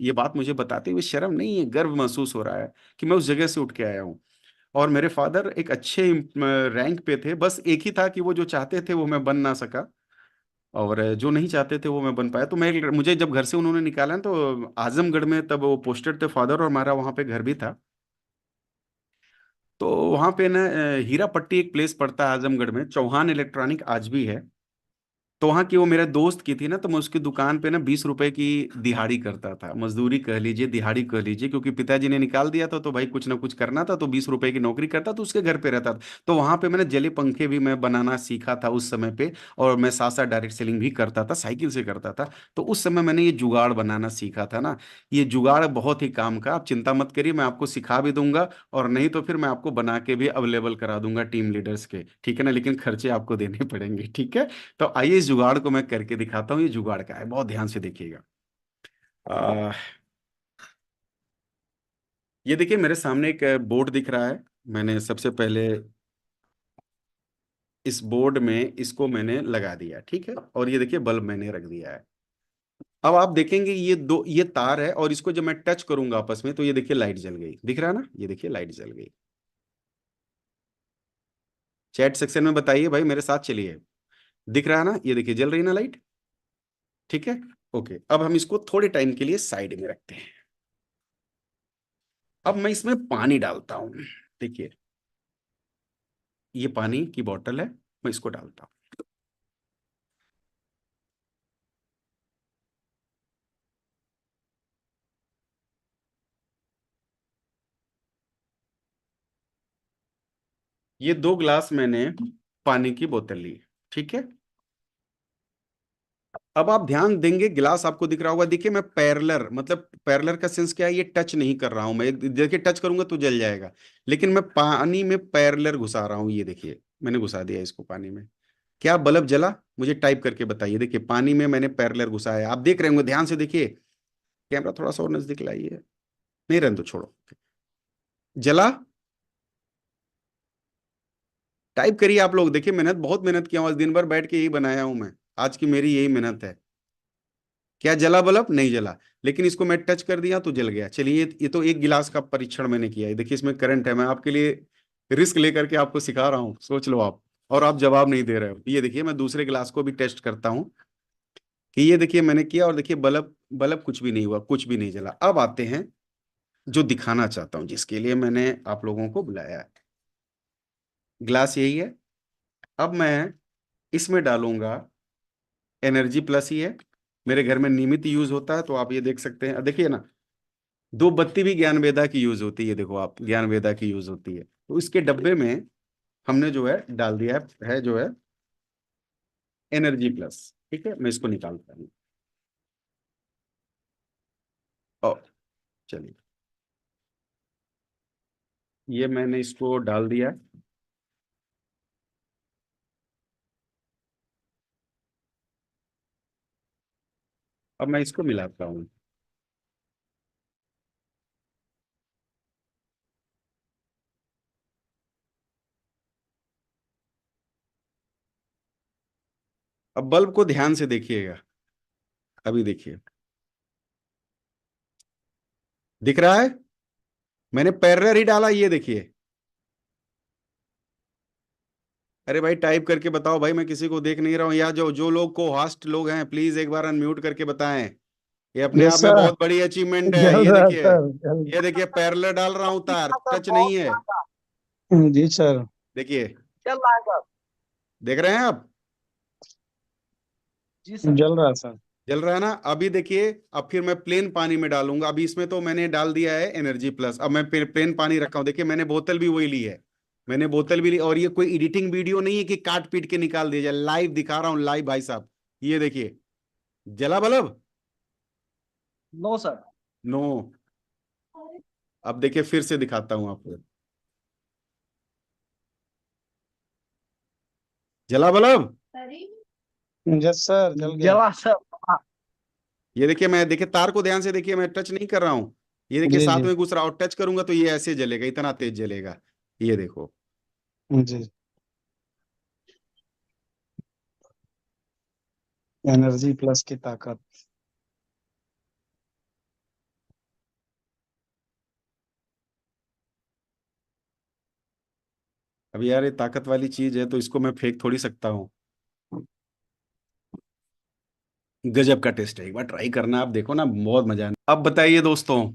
ये बात मुझे बताते हुए शर्म नहीं है, गर्व महसूस हो रहा है कि मैं उस जगह से उठ के आया हूँ। और मेरे फादर एक अच्छे रैंक पे थे, बस एक ही था कि वो जो चाहते थे वो मैं बन ना सका, और जो नहीं चाहते थे वो मैं बन पाया। तो मुझे जब घर से उन्होंने निकाला ना, तो आजमगढ़ में तब वो पोस्टेड थे फादर, और हमारा वहाँ पे घर भी था। तो वहाँ पे ना हीरा पट्टी एक प्लेस पड़ता है आजमगढ़ में, चौहान इलेक्ट्रॉनिक आज भी है। तो वहां की वो मेरे दोस्त की थी ना, तो मैं उसकी दुकान पे ना 20 रुपए की दिहाड़ी करता था, मजदूरी कह लीजिए, दिहाड़ी कह लीजिए, क्योंकि पिताजी ने निकाल दिया था तो भाई कुछ ना कुछ करना था, तो 20 रुपए की नौकरी करता तो उसके घर पे रहता था। तो वहां पे मैंने जले पंखे भी मैं बनाना सीखा था उस समय पे। और मैं साथ साथ डायरेक्ट सेलिंग भी करता था, साइकिल से करता था। तो उस समय मैंने ये जुगाड़ बनाना सीखा था ना। ये जुगाड़ बहुत ही काम का, आप चिंता मत करिए, मैं आपको सिखा भी दूंगा। और नहीं तो फिर मैं आपको बना के भी अवेलेबल करा दूंगा टीम लीडर्स के, ठीक है ना, लेकिन खर्चे आपको देने पड़ेंगे, ठीक है। तो आइए इस जुगाड़ को मैं करके दिखाता हूँ। ये जुगाड़ का है, बहुत ध्यान से देखिएगा। आ, ये देखिए मेरे सामने एक बोर्ड दिख रहा है। मैंने सबसे पहले इस बोर्ड में इसको मैंने लगा दिया, ठीक है, और ये देखिए बल्ब मैंने रख दिया है। अब आप देखेंगे ये तार है, और इसको जब मैं टच करूंगा आपस में, तो ये देखिए लाइट जल गई, दिख रहा है ना, ये देखिए लाइट जल गई। चैट सेक्शन में बताइए भाई, मेरे साथ चलिए। दिख रहा है ना, ये देखिए जल रही ना लाइट, ठीक है। ओके, अब हम इसको थोड़े टाइम के लिए साइड में रखते हैं। अब मैं इसमें पानी डालता हूं। देखिए, ये पानी की बोतल है, मैं इसको डालता हूँ। ये 2 गिलास मैंने पानी की बोतल ली, ठीक है। अब आप ध्यान देंगे, गिलास आपको दिख रहा होगा, देखिए मैं पैरेलर, मतलब पैरेलर का सेंस क्या है, ये टच नहीं कर रहा हूं मैं, देखिए टच करूंगा तो जल जाएगा। लेकिन मैं पानी में पैरेलर घुसा रहा हूं, ये देखिए मैंने घुसा दिया इसको पानी में। क्या बल्ब जला? मुझे टाइप करके बताइए। देखिए पानी में मैंने पैरेलर घुसाया है, आप देख रहे होंगे, ध्यान से देखिए। कैमरा थोड़ा सा और नजदीक लाइए। नहीं, रहने दो, छोड़ो। जला? टाइप करिए आप लोग, देखिए मेहनत, बहुत मेहनत किया हूं आज, दिन भर बैठ के यही बनाया हूं मैं। आज की मेरी यही मेहनत है। क्या जला बल्ब? नहीं जला। लेकिन इसको मैं टच कर दिया तो जल गया। चलिए, ये तो 1 गिलास का परीक्षण मैंने किया है, देखिए इसमें करंट है, मैं आपके लिए रिस्क लेकर के आपको सिखा रहा हूँ, सोच लो आप। और आप जवाब नहीं दे रहे हो। ये देखिए मैं दूसरे गिलास को भी टेस्ट करता हूँ कि ये देखिए मैंने किया, और देखिए बल्ब बल्ब कुछ भी नहीं हुआ, कुछ भी नहीं जला। अब आते हैं जो दिखाना चाहता हूँ, जिसके लिए मैंने आप लोगों को बुलाया है। गिलास यही है। अब मैं इसमें डालूंगा, एनर्जी प्लस ही है, मेरे घर में नियमित यूज होता है, तो आप ये देख सकते हैं, देखिए ना। दो बत्ती भी ज्ञान वेदा की यूज होती है, देखो आप, ज्ञान वेदा की यूज होती है। तो इसके डब्बे में हमने जो है डाल दिया है जो है एनर्जी प्लस, ठीक है। मैं इसको निकालता हूँ। ओ, चलिए, ये मैंने इसको डाल दिया। अब मैं इसको मिलाता हूँ। अब बल्ब को ध्यान से देखिएगा। अभी देखिए, दिख रहा है, मैंने पैरेलल ही डाला, ये देखिए। अरे भाई टाइप करके बताओ भाई, मैं किसी को देख नहीं रहा हूँ, या जो जो लोग को होस्ट लोग हैं, प्लीज एक बार अनम्यूट करके बताएं। ये अपने यस आप में सर। बहुत बड़ी अचीवमेंट है, जल ये रहा है देखिए। सर, जल। ये देखिए पैरेलल डाल रहा हूं, तार टच नहीं है। जी सर। देखिए, देख रहे हैं आप? जी सर, जल रहा है सर। जल रहा है ना। अभी देखिए, अब फिर मैं प्लेन पानी में डालूंगा। अभी इसमें तो मैंने डाल दिया है एनर्जी प्लस, अब मैं प्लेन पानी रखा हूं, देखिए मैंने बोतल भी वही ली है। मैंने बोतल भी ली, और ये कोई एडिटिंग वीडियो नहीं है कि काट पीट के निकाल दिया जाए, लाइव दिखा रहा हूँ, लाइव भाई साहब। ये देखिए, जला बल्ब? No sir. नो। अब देखिए फिर से दिखाता हूँ आपको। जला बल्ब? यस सर, जल गया। जला सर। ये देखिए, मैं देखिए तार को ध्यान से देखिए, मैं टच नहीं कर रहा हूँ। ये देखिए जी साथ जी में घुस रहा, और टच करूंगा तो ये ऐसे जलेगा, इतना तेज जलेगा। ये देखो। जी। एनर्जी प्लस की ताकत। अब यार ये ताकत वाली चीज है, तो इसको मैं फेंक थोड़ी सकता हूँ। गजब का टेस्ट है, एक बार ट्राई करना, आप देखो ना, बहुत मजा आना। अब बताइए दोस्तों,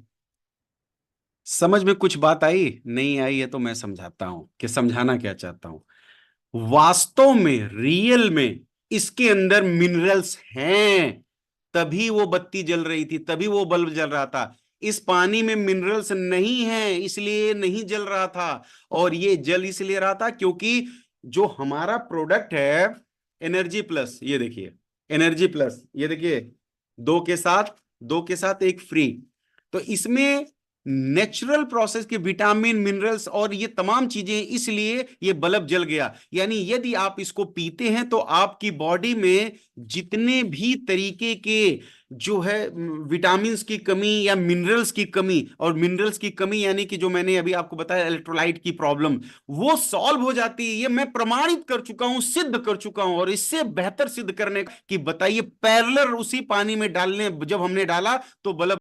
समझ में कुछ बात आई? नहीं आई है तो मैं समझाता हूं कि समझाना क्या चाहता हूं। वास्तव में, रियल में, इसके अंदर मिनरल्स हैं, तभी वो बत्ती जल रही थी, तभी वो बल्ब जल रहा था। इस पानी में मिनरल्स नहीं है, इसलिए नहीं जल रहा था। और ये जल इसलिए रहा था क्योंकि जो हमारा प्रोडक्ट है एनर्जी प्लस, ये देखिए एनर्जी प्लस, ये देखिए दो के साथ, दो के साथ एक फ्री, तो इसमें नेचुरल प्रोसेस के विटामिन मिनरल्स और ये तमाम चीजें, इसलिए ये बल्ब जल गया। यानी यदि आप इसको पीते हैं तो आपकी बॉडी में जितने भी तरीके के जो है विटामिन्स की कमी या मिनरल्स की कमी, और मिनरल्स की कमी यानी कि जो मैंने अभी आपको बताया इलेक्ट्रोलाइट की प्रॉब्लम, वो सॉल्व हो जाती है। ये मैं प्रमाणित कर चुका हूं, सिद्ध कर चुका हूं। और इससे बेहतर सिद्ध करने की बताइए, पैरेलल उसी पानी में डालने जब हमने डाला तो बल्ब